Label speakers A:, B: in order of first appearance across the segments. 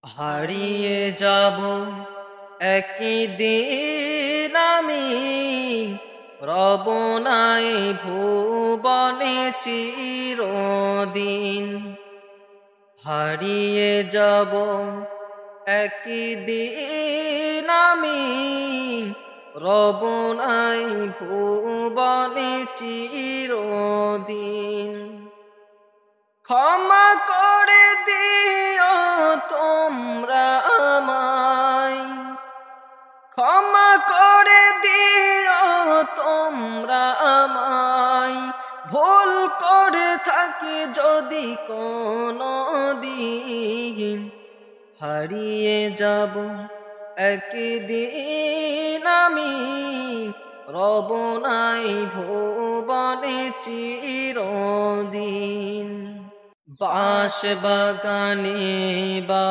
A: হারিয়ে যাব একদিন আমি, রব নাই ভুবনে চিরদিন। হারিয়ে যাব একদিন আমি, রব নাই ভুবনে চিরদিন। ক্ষমা করে দিও তোমরা আমায়, ক্ষমা করে দিও তোমরা আমায়, ভুল করে থাকি যদি কোনো দিন। হারিয়ে যাব একদিন আমি, রব নাই ভুবনে চিরদিন। বাঁশ বাগানে বা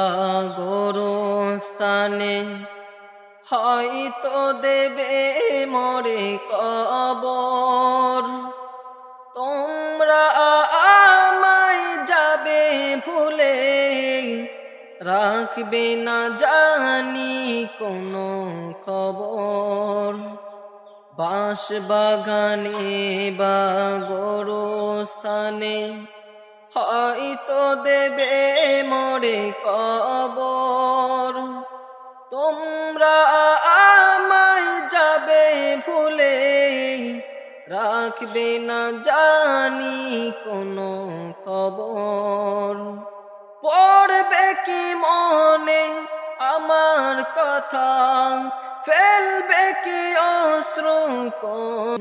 A: গোরস্থানে হয়তো দেবে মোরে কবর। তোমরা আমায় যাবে ভুলে, রাখবে না জানি কোনো খবর। বাঁশ বাগানে বা গোরস্থানে হয়তো দেবে মোরে কবর। তোমরা আমায় যাবে ভুলে, রাখবে না জানি কোনো খবর। পড়বে কি মনে আমার কথা, ফেলবে কি অশ্রু কোন